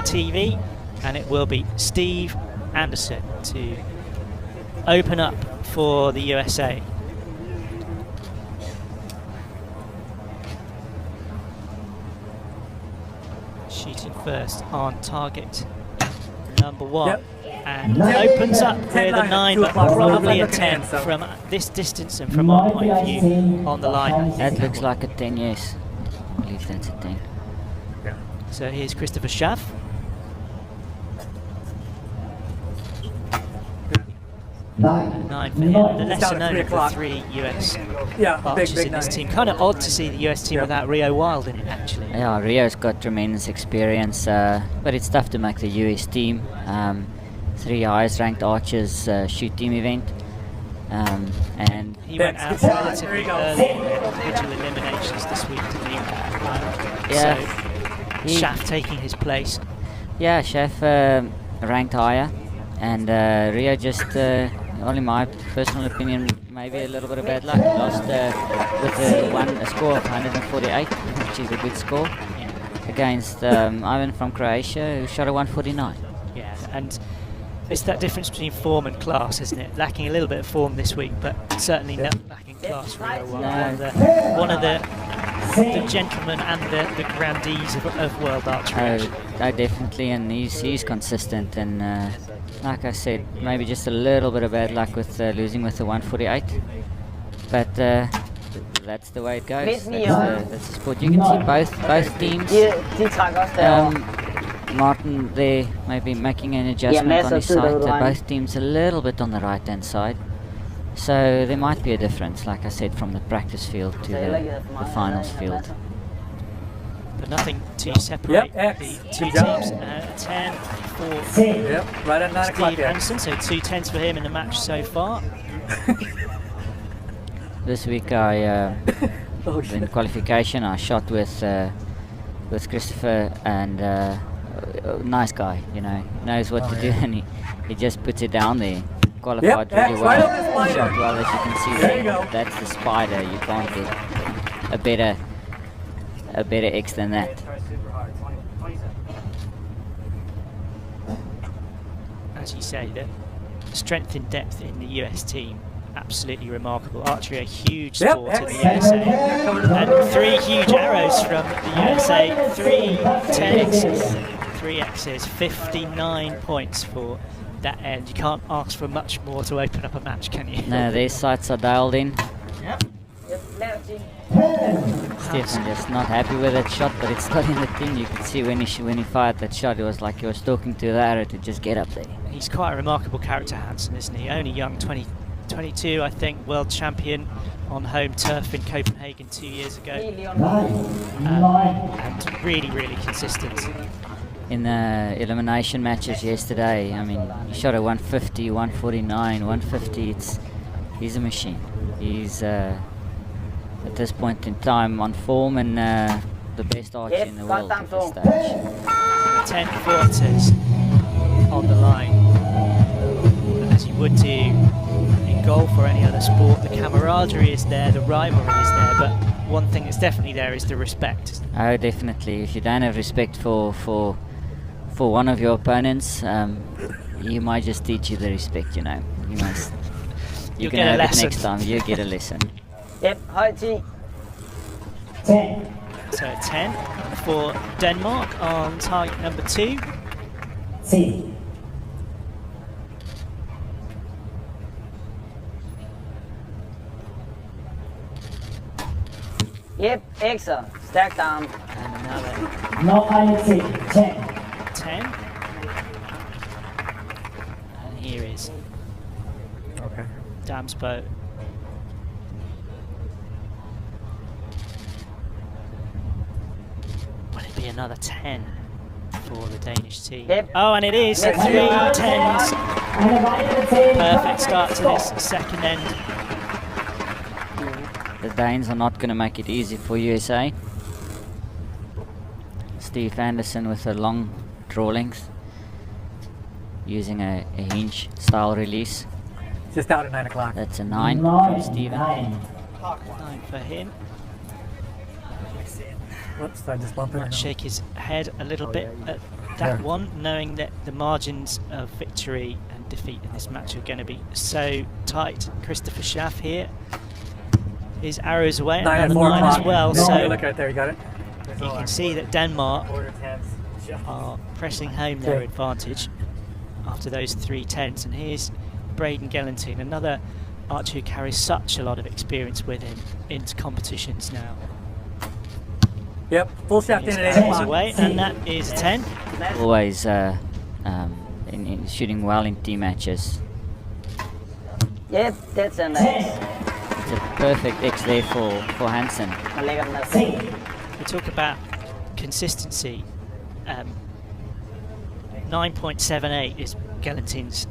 TV, and it will be Steve Anderson to open up for the USA. Shooting first on target number 1. Yep. And opens up with a 9, but probably a 10 from this distance and from our point of view on the line. That looks like a 10, yes. I believe that's a 10. Yeah. So here's Christopher Schaff. Nine for him. The lesser known of the 3 US archers in this team. Kind of odd to see the US team without Rio Wild in it, actually. Yeah, Rio's got tremendous experience, but it's tough to make the US team. 3 highest ranked archers shoot team event. And he went out relatively early in the individual eliminations this week, didn't he? yeah, so Schaff taking his place. Yeah, Schaff ranked higher, and Rio just, only my personal opinion, maybe a little bit of bad luck. Lost with a score of 148, which is a good score, against Ivan from Croatia, who shot a 149. Yeah, and it's that difference between form and class, isn't it? Lacking a little bit of form this week, but certainly not lacking class. Rio Wild. One of the gentlemen and the grandees of world archery. Oh, definitely, and he's consistent, and like I said, maybe just a little bit of bad luck with losing with the 148, but that's the way it goes. That's the sport. You can see both teams. Martin there maybe making an adjustment on his side. Both teams a little bit on the right hand side, so there might be a difference, like I said, from the practice field to the finals field. But nothing to separate the 2 teams. 10 for right at 9 o'clock. Steve Anderson, so 2 10s for him in the match so far. This week in qualification I shot with Christopher, and nice guy, you know, knows what to do, and he just puts it down there. Qualified really well. Shot well, as you can see there. That's the spider. You can't get a better X than that. As you say, the strength and depth in the US team, absolutely remarkable. Archery, a huge sport in the USA. And 3 huge arrows from the USA, 3 10Xs, 3 Xs, 59 points for that end. You can't ask for much more to open up a match, can you? No, their sights are dialed in. Yep. Stefan just not happy with that shot, but it's still in the thing. You can see when he fired that shot, it was like he was talking to the arrow to just get up there. He's quite a remarkable character, Hansen, isn't he? Only young, 22, I think, world champion on home turf in Copenhagen 2 years ago. And really, really consistent. In the elimination matches yesterday, I mean, he shot a 150, 149, 150. He's a machine. He's at this point in time on form, and the best archer in the world at this stage. 10 quarters on the line, as you would do in golf or any other sport. The camaraderie is there, the rivalry is there, but one thing that's definitely there is the respect. Oh, definitely. If you don't have respect for one of your opponents, he might just teach you the respect, you know. You can have it next time. You get a lesson. Yep, high T. 10. So 10 for Denmark on target number 2. C. Yep, X'er, stacked arm. And another. No INC, 10. 10. And here is Damsbo. Will it be another 10 for the Danish team? Yep. Oh, and it is 3 10s. Perfect start to this second end. The Danes are not going to make it easy for USA. Steve Anderson with a long draw length, using a hinge style release. Just out at 9 o'clock. That's a 9 from Steven. 9 for him. Whoops, I just bumped it. Might shake his head a little bit at that one, knowing that the margins of victory and defeat in this match are going to be so tight. Christopher Schaff here. His arrows away, 9 and at the 4 line o'clock. as well. No, So look right there, you got it? you can see that Denmark are pressing home their advantage after those 3 10s. And here's Braden Gellentin, another archer who carries such a lot of experience with him into competitions now. Yep, full shaft His in at 8 arrows o'clock. away, and that is a 10. Always in shooting well in team matches. Yep, that's a nice. It's a perfect X there for Hansen. Man lægger den der. We talk about consistency. 9.78 is Gellentin's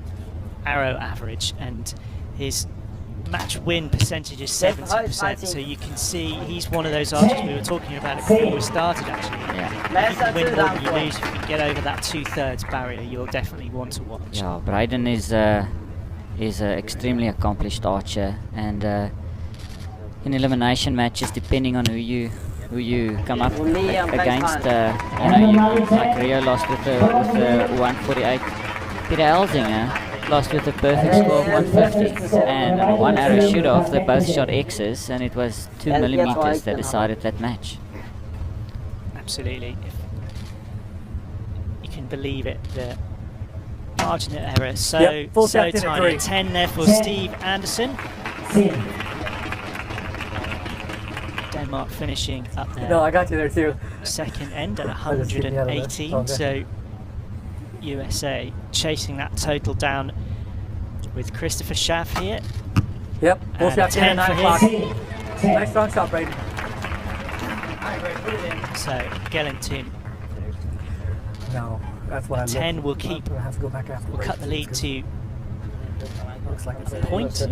arrow average, and his match win percentage is 70%. So you can see he's one of those archers we were talking about before we started, actually. Yeah. You can win more than you lose. If you can get over that 2/3 barrier, you'll definitely want to watch. Yeah, Braden is an extremely accomplished archer, and in elimination matches, depending on who you come up against, like Rio lost with the 148. Peter Elzinger lost with a perfect score of 150, and one arrow shoot off. They both shot X's, and it was 2 millimeters that decided that match. Absolutely. If you can believe it, the margin of error is so, Yep, full so shaft in at tiny. 3. 10 there for Steve Anderson. Denmark finishing up there. No, I got you there too. Second end at I'll just keep me out of that. 118. Okay. So USA chasing that total down with Christopher Schaff here. Yep, full And a shaft in at 10 for 9 o'clock. him. Nice strong shot, Braden. So Gellentin No, that's what I 10 will keep. We'll have to go back after. will cut the lead to Looks like it's a point.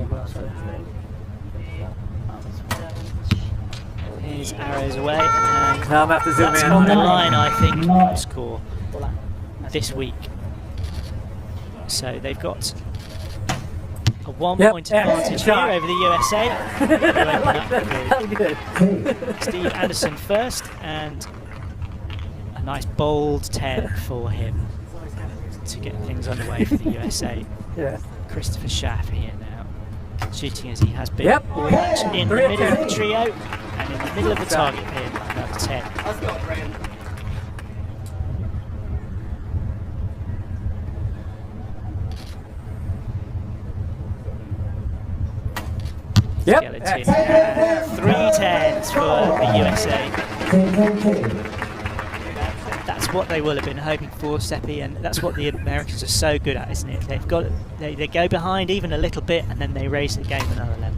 His arrows away, and Now I'm gonna have to zoom that's in. on the line, I think, score this week. So they've got a 1 point advantage here shot. over the USA. That was good. Steve Anderson first, and a nice bold 10 for him to get things underway for the USA. Yeah. Christopher Schaff here now, shooting as he has been Yep. all match in the 3 middle of at the trio and in the middle of the target pin, another 10. Yep. Skeleton. 3 10s for the USA. That's what they will have been hoping for, Seppi, and that's what the Americans are so good at, isn't it? They go behind even a little bit, and then they raise the game another level.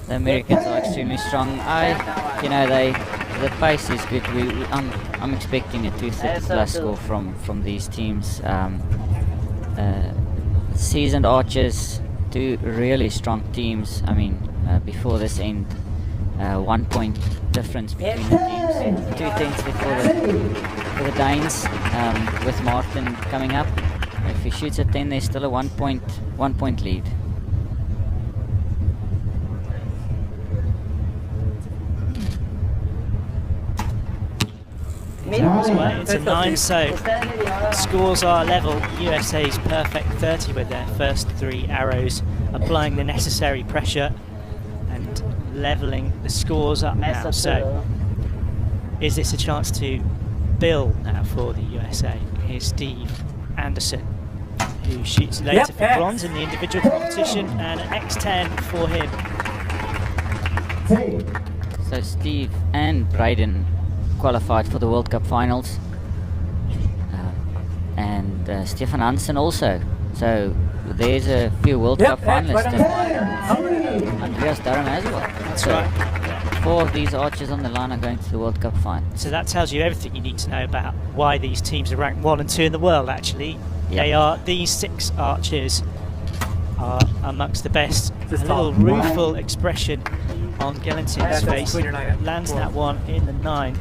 The Americans are extremely strong. The pace is good. I'm expecting a 230 plus score from these teams. Seasoned archers, 2 really strong teams. I mean, before this end, 1 point difference between the teams. 2 tenths for the Danes, with Martin coming up. If he shoots a 10, there's still a 1 point lead. It's a 9, so scores are level. USA's perfect 30 with their first 3 arrows, applying the necessary pressure and leveling the scores up now. So is this a chance to build now for the USA? Here's Steve Anderson, who shoots later for bronze in the individual competition, and an X10 for him. So Steve and Braden qualified for the World Cup finals, and Stefan Hansen also. So there's a few World Cup finalists, and Andreas Durham as well. That's so right. 4 of these archers on the line are going to the World Cup final. So that tells you everything you need to know about why these teams are ranked 1 and 2 in the world, actually. Yep. These 6 archers are amongst the best. Just a little top. rueful expression on Gellentin's face. Lands that one in the 9,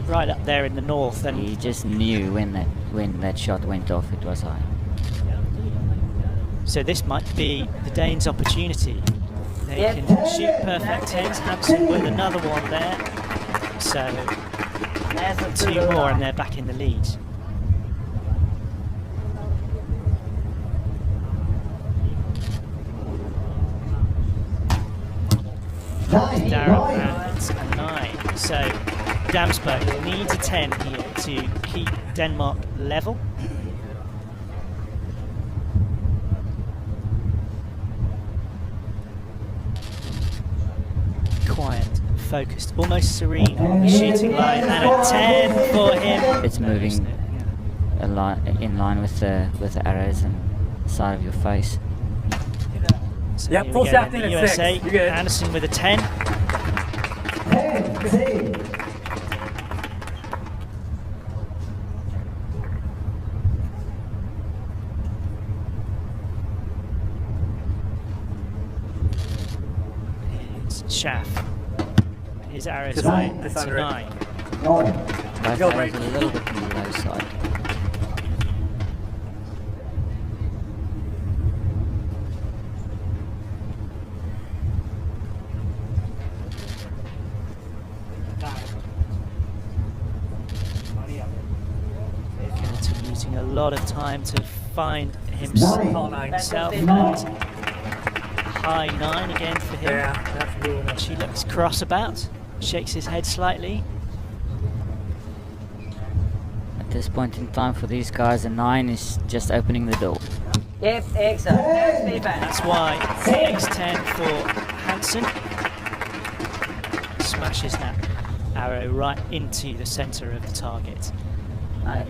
right up there in the north. And He just knew when that shot went off, it was high. so this might be the Danes' opportunity. They can shoot perfect 10s. Hansen with another one there. So 2 more and they're back in the lead. Darum, and it's a 9. So Damsbo needs a 10 here to keep Denmark level. Quiet, focused, almost serene on the shooting line, and a 10 for him. It's moving in line with the arrows and the side of your face. So Yep, here full we go shaft then, in the at 6. USA, You're good. Anderson with a 10. Here's Schaff. His arrows Just away, just that's a under it. 9. Both Go, arrows Brake. a little bit on the low side. Kennedy using a lot of time to find himself. All 9. And high 9 again for him. Yeah, that's really nice. She looks cross about, shakes his head slightly. At this point in time for these guys, a 9 is just opening the door. Yep, excellent. That's me back. That's why X10 for Hansen smashes that arrow right into the centre of the target.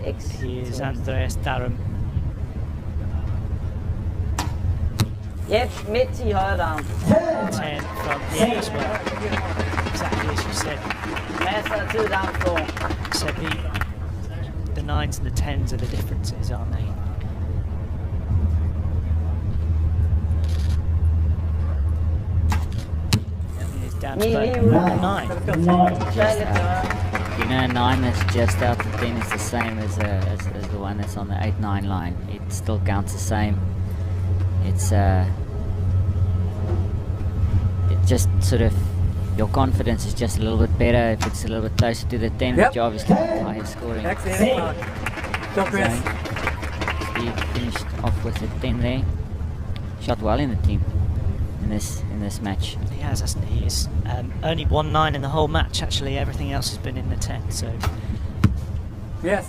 X. Here's Andreas Darum. Yep, midt til højre down. 10 from here as well. Exactly as you said. Masser af tid down for. So the 9s and the 10s are the differences, aren't they? Here's Damsbo with a 9. Tag lidt højere. You know, a 9 that's just out the 10 is the same as the one that's on the 8-9 line. It still counts the same. It's it just sort of, your confidence is just a little bit better if it's a little bit closer to the 10, Yep. but you obviously have higher scoring. Excellent. Go, Chris. zone. He finished off with a 10 there. Shot well in the team in this match. He has, hasn't he? He's only 1-9 in the whole match, actually. Everything else has been in the 10, so Yes.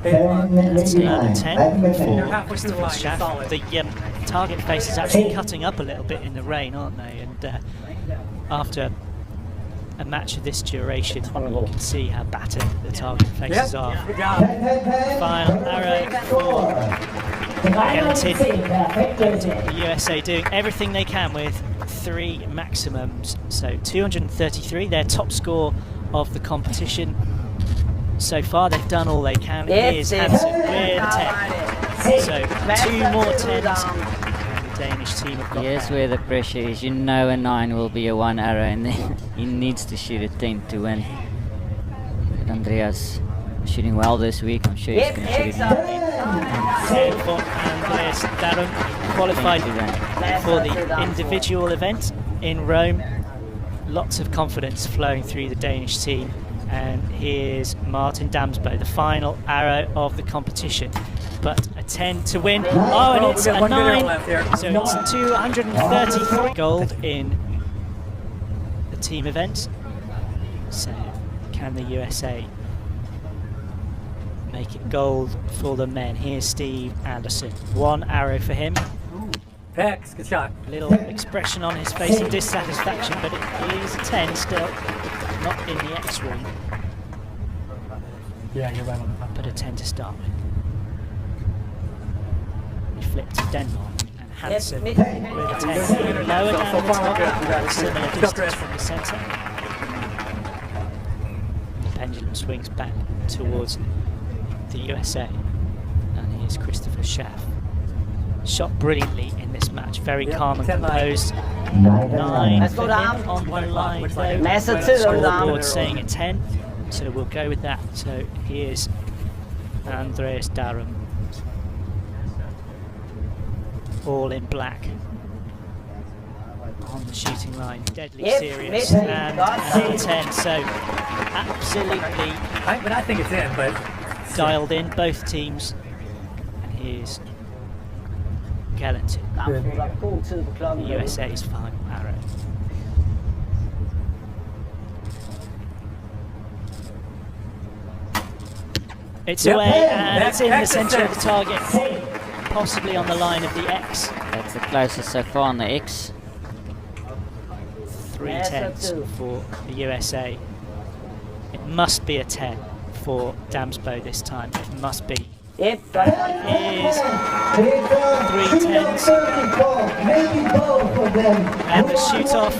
that's another 10 You're for halfway through the Christopher line. You're Schaff. solid. The target face is actually cutting up a little bit in the rain, aren't they? And after a match of this duration, you can see how battered the target faces are. Yep. Good job. Final arrow for Gallatin. The USA doing everything they can with 3 maximums. So 233, their top score of the competition. So far they've done all they can. Here's Hansen with a 10. So 2 more 10s. And the Danish team have got Here's that. where the pressure is. You know a 9 will be a 1 arrow and then he needs to shoot a 10 to win. But Andreas shooting well this week. I'm sure he's Yep, going to shoot it. excellent. 10 for Andreas Darum, qualified for the individual event in Rome. Lots of confidence flowing through the Danish team. And here's Martin Damsbo, the final arrow of the competition. But a 10 to win. Oh, and it's we got a one good arrow 9. left here. So it's 233 gold in the team event. So can the USA make it gold for the men? Here's Steve Anderson. 1 arrow for him. Pex, good shot. Little expression on his face of dissatisfaction, but it is a 10 still. Not in the X ring, Yeah, you're right on the top. but a 10 to start with. We flip to Denmark and Hansen with a 10. Lower down the target, similar distance from the centre. The pendulum swings back towards the USA. And here's Christopher Schaff. Shot brilliantly in this match, very calm and 10-9. composed. 9 Let's for go him down. on the line though. Masser af tid down. Scoreboard saying a 10, so we'll go with that. So here's Andreas Darum, all in black on the shooting line, deadly Yep, serious, mid. and Got another it. 10. So absolutely I think it's in, but dialed in, both teams. And here's Gallatin, Damsbo, der er god tid på klokken. the USA's final arrow. It's Yep. away, and it's in the X is centre of the set. target, possibly on the line of the X. That's the closest so far on the X. 3 for the USA. It must be a 10 for Damsbo this time. It must be. Yep, godt. Is 3 3 10s. Maybe both of them. And the shoot off